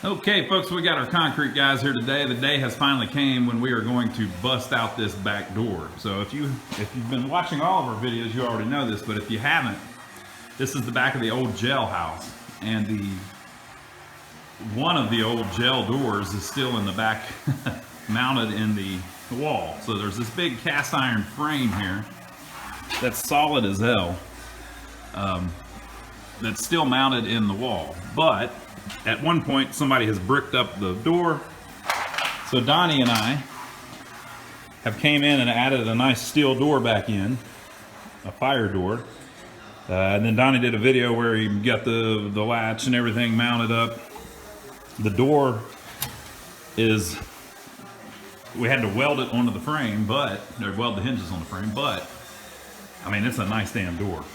Okay, folks, we got our concrete guys here today. The day has finally came when we are going to bust out this back door. So if you've been watching all of our videos, you already know this, but if you haven't, this is the back of the old jailhouse, and one of the old jail doors is still in the back, mounted in the wall. So there's this big cast iron frame here that's solid as hell, that's still mounted in the wall, but at one point somebody has bricked up the door. So Donnie and I have came in and added a nice steel door back in, a fire door, and then Donnie did a video where he got the latch and everything mounted up. The door is, we had to weld it onto the frame, or weld the hinges on the frame, but I mean, it's a nice damn door.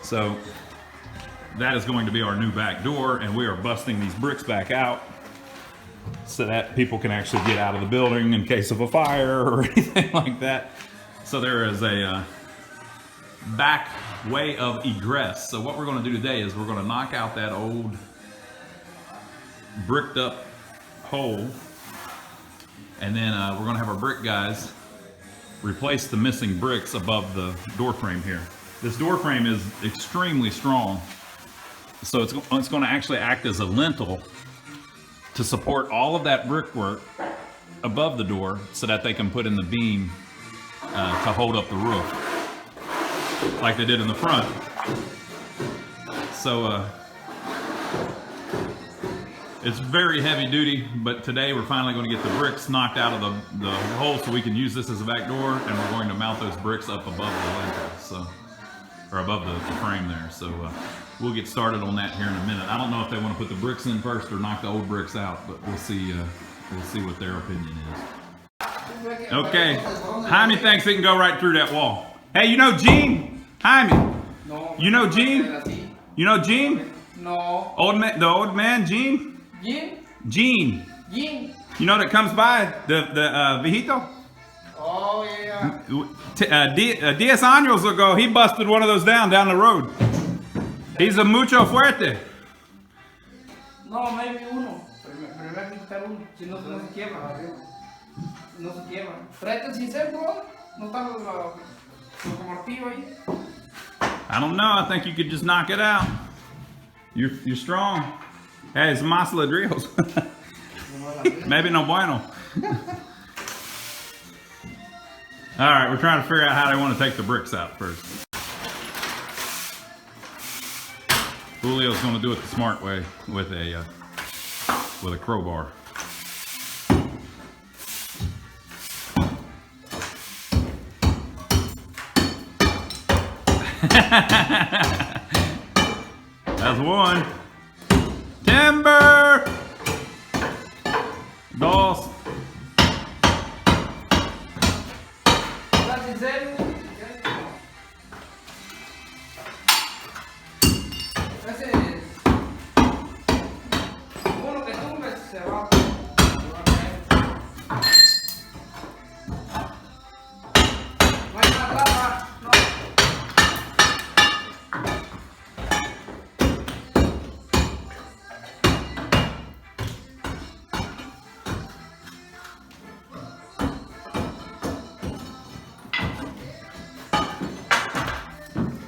So that is going to be our new back door, and we are busting these bricks back out so that people can actually get out of the building in case of a fire or anything like that. So there is a back way of egress. So what we're going to do today is we're going to knock out that old bricked up hole, and then we're going to have our brick guys replace the missing bricks above the door frame here. This door frame is extremely strong, so it's going to actually act as a lintel to support all of that brickwork above the door so that they can put in the beam to hold up the roof like they did in the front. So it's very heavy duty, but today we're finally going to get the bricks knocked out of the hole so we can use this as a back door, and we're going to mount those bricks up above the lintel, or above the frame there. So we'll get started on that here in a minute. I don't know if they want to put the bricks in first or knock the old bricks out, but we'll see what their opinion is. Okay, Jaime thinks he can go right through that wall. Hey, you know Gene? Jaime, No. You know Gene? You know Gene? No. The old man, Gene? Gene? Gene. Gene? You know that comes by, the viejito? Oh, yeah. 10 años ago, he busted one of those down the road. He's a mucho fuerte. No, maybe uno. Pero me hay que quitar uno. Si no, no se quiebra. No se quiebra. Tráete el cincel, bro. No está el martillo ahí. I don't know. I think you could just knock it out. You're strong. Hey, it's más ladrillos. Maybe no bueno. All right, we're trying to figure out how they want to take the bricks out first. Julio's going to do it the smart way with a crowbar. That's one. Timber. Dos. Uno que tumbe se va. No hay nada atrás, no.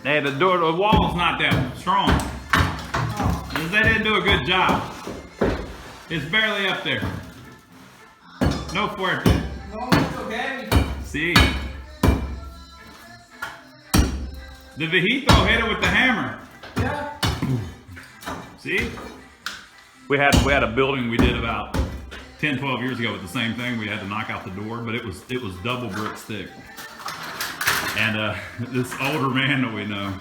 Hey, the wall's not that strong. They didn't do a good job. It's barely up there. No fuerte. No, it's so heavy. See? The viejito hit it with the hammer. Yeah. See? We had a building we did about 10, 12 years ago with the same thing. We had to knock out the door, but it was double brick thick. And this older man that we know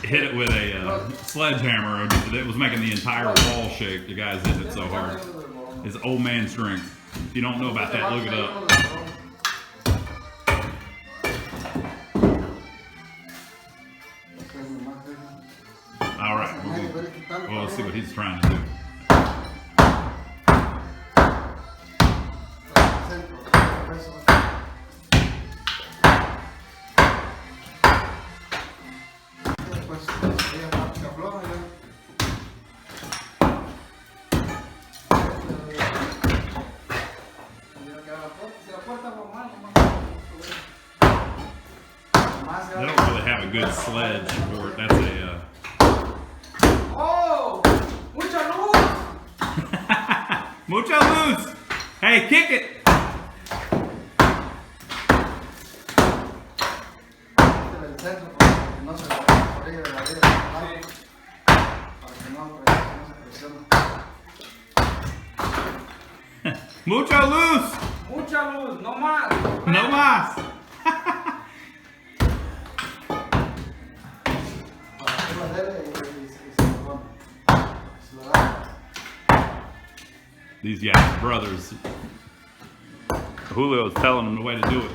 hit it with a sledgehammer. It was making the entire wall shake. The guys hit it so hard. It's old man strength. If you don't know about that, look it up. All right, well, let's see what he's trying to do. sledge, or that's a. Oh, mucha luz. Mucha luz. Hey, kick it. Del centro, porque no se la orilla de la vida, para que no se presione. Mucha luz. Mucha luz, no más. No más. These guys, brothers. Julio's telling them the way to do it.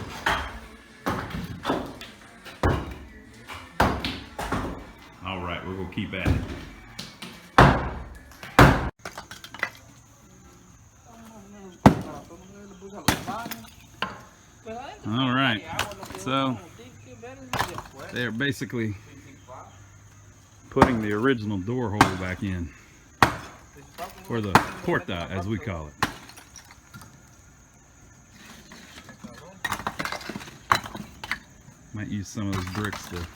All right, we're gonna keep at it. All right, so they're basically putting the original door hole back in, or the porta as we call it. Might use some of those bricks to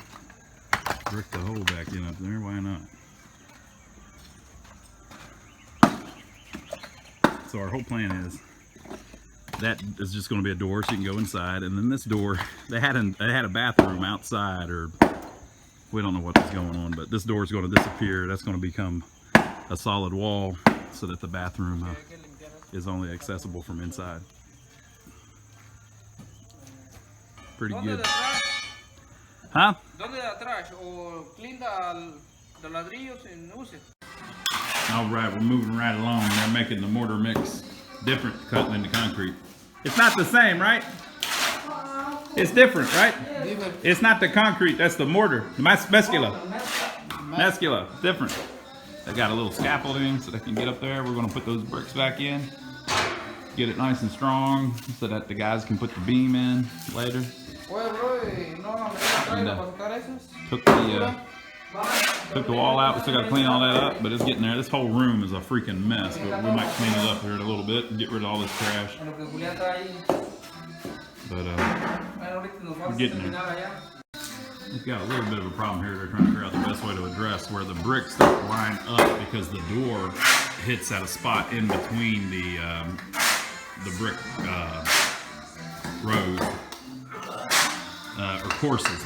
brick the hole back in up there, why not? So our whole plan is that is just going to be a door so you can go inside, and then this door, they had a bathroom outside, or we don't know what's going on, but this door is going to disappear. That's going to become a solid wall so that the bathroom is only accessible from inside. Pretty good. Huh? ¿Dónde de atrás? ¿O clinda de ladrillos en uses? All right, we're moving right along. They're making the mortar mix different cut than the concrete. It's not the same, right? It's different, right? It's not the concrete, that's the mortar. Mescula. Mescula, different. They got a little scaffolding so they can get up there. We're gonna put those bricks back in. Get it nice and strong so that the guys can put the beam in later. And, took the wall out. We still got to clean all that up, but it's getting there. This whole room is a freaking mess, but we might clean it up here in a little bit and get rid of all this trash. But we're getting there. We've got a little bit of a problem here. They're trying to figure out the best way to address where the bricks that line up, because the door hits at a spot in between the brick rows or courses.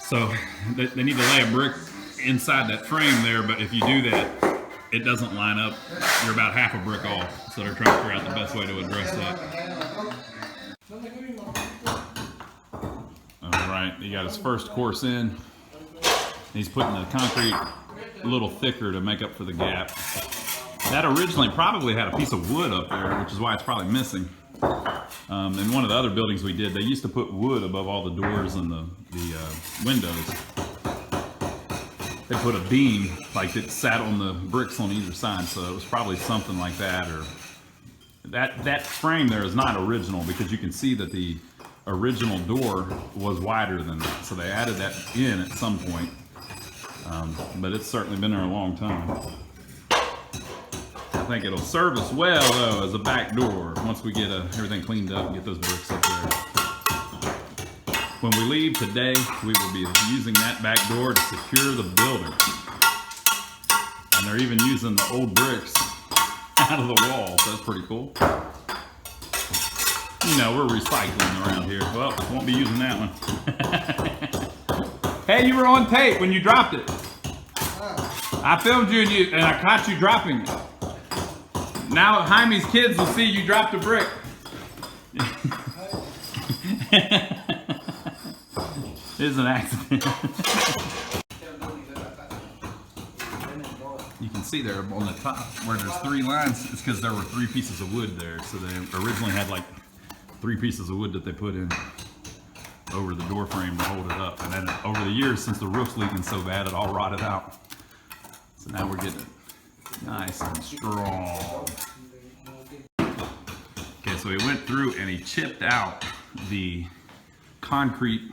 So they need to lay a brick inside that frame there, but if you do that, it doesn't line up. You're about half a brick off. So they're trying to figure out the best way to address that. All right, he got his first course in. He's putting the concrete a little thicker to make up for the gap. That originally probably had a piece of wood up there, which is why it's probably missing. In one of the other buildings we did, they used to put wood above all the doors and the windows. They put a beam like it sat on the bricks on either side, so it was probably something like that. Or that frame there is not original, because you can see that the original door was wider than that, so they added that in at some point. But it's certainly been there a long time. I think it'll serve us well, though, as a back door once we get everything cleaned up and get those bricks up there. When we leave today, we will be using that back door to secure the building. And they're even using the old bricks out of the wall, so that's pretty cool. You know, we're recycling around here. Well, won't be using that one. Hey, you were on tape when you dropped it. I filmed you and I caught you dropping it. Now Jaime's kids will see you drop the brick. It's an accident. You can see there on the top where there's 3 lines. It's because there were 3 pieces of wood there. So they originally had like 3 pieces of wood that they put in over the door frame to hold it up. And then over the years, since the roof's leaking so bad, it all rotted out. So now we're getting it nice and strong. Okay, so he went through and he chipped out the concrete,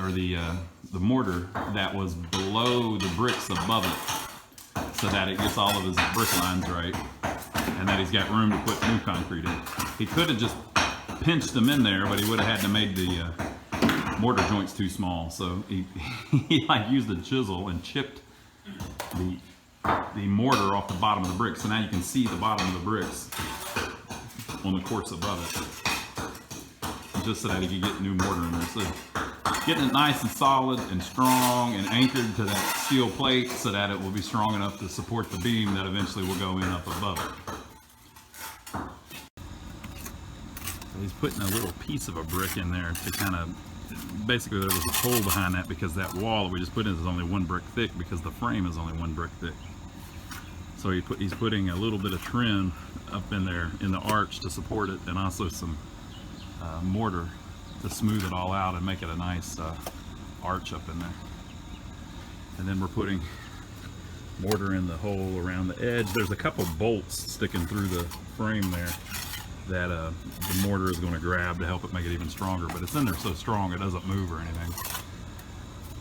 or the mortar that was below the bricks above it, so that it gets all of his brick lines right, and that he's got room to put new concrete in. He could have just pinched them in there, but he would have had to make the mortar joint's too small, so he like used a chisel and chipped the mortar off the bottom of the bricks. So now you can see the bottom of the bricks on the quartz above it, just so that he could get new mortar in there. So getting it nice and solid and strong and anchored to that steel plate so that it will be strong enough to support the beam that eventually will go in up above it. So he's putting a little piece of a brick in there to kind of, basically there was a hole behind that because that wall that we just put in is only 1 brick thick because the frame is only 1 brick thick. So he's putting a little bit of trim up in there in the arch to support it, and also some mortar to smooth it all out and make it a nice arch up in there. And then we're putting mortar in the hole around the edge. There's a couple bolts sticking through the frame there that the mortar is going to grab to help it make it even stronger, but it's in there so strong it doesn't move or anything.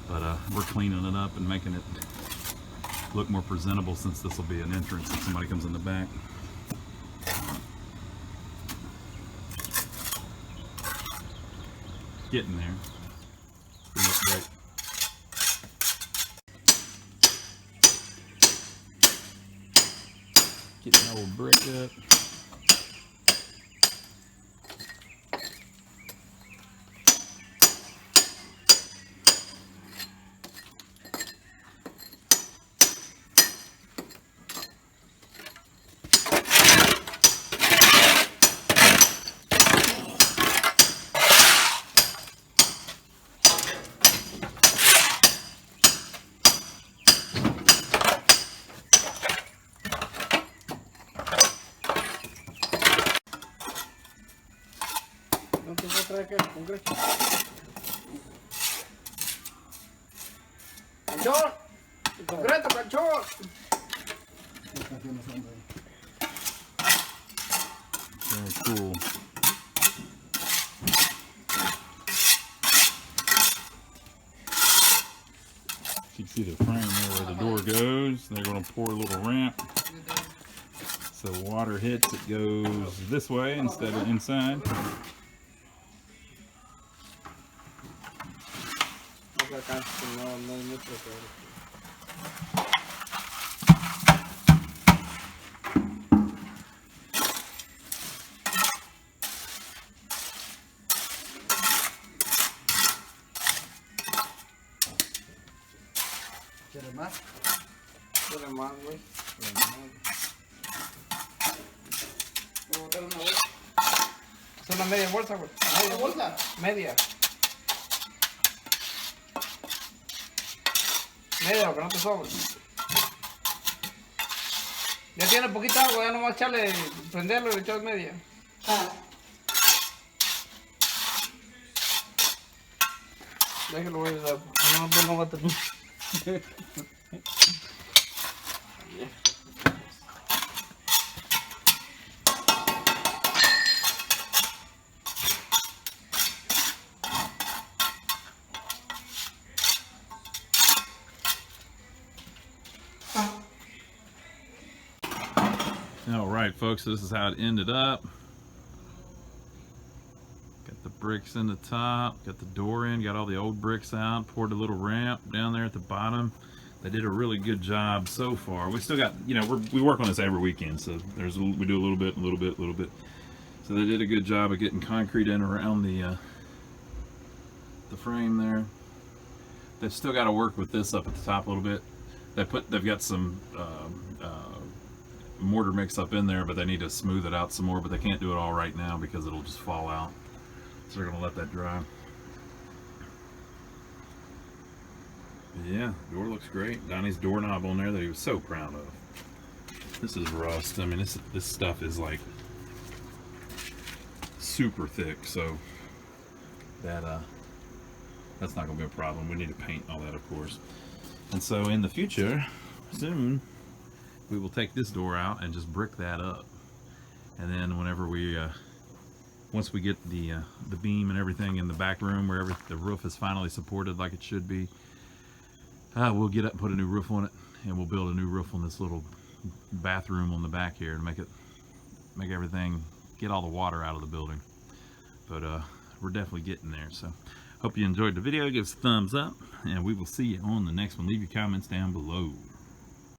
But we're cleaning it up and making it look more presentable, since this will be an entrance if somebody comes in the back. Getting there. It looks great. Getting the old brick up. No te puedo traer que el concreto. ¡Canchón! ¡El concreto, canchón! Very cool. You can see the frame there where the door goes. They're going to pour a little ramp. So water hits, it goes this way instead of inside. ¿Quieres más? ¿Quieres más, güey? Voy a botar una bolsa. Es una media bolsa, güey. ¿Media bolsa? Media. Media, que no te sobre. Ya tiene poquita agua, ya nomás echarle, prenderlo y le echas media. Déjalo, voy a dar. No, pues no va a terminar. All right, folks, so this is how it ended up. Got the bricks in the top, got the door in, got all the old bricks out, poured a little ramp down there at the bottom. They did a really good job so far. We still got, you know, we work on this every weekend, so we do a little bit, a little bit, a little bit. So they did a good job of getting concrete in around the frame there. They've still got to work with this up at the top a little bit. They've got some mortar mix up in there, but they need to smooth it out some more, but they can't do it all right now because it'll just fall out. So they're gonna let that dry. Yeah, door looks great. Donnie's doorknob on there that he was so proud of. This is rust. I mean, this stuff is like super thick, so that's not gonna be a problem. We need to paint all that, of course. And so in the future, soon, we will take this door out and just brick that up. And then whenever we, once we get the beam and everything in the back room, wherever the roof is finally supported like it should be, we'll get up and put a new roof on it, and we'll build a new roof on this little bathroom on the back here and make everything, get all the water out of the building. But we're definitely getting there. So Hope you enjoyed the video. Give us a thumbs up, and we will see you on the next one. Leave your comments down below.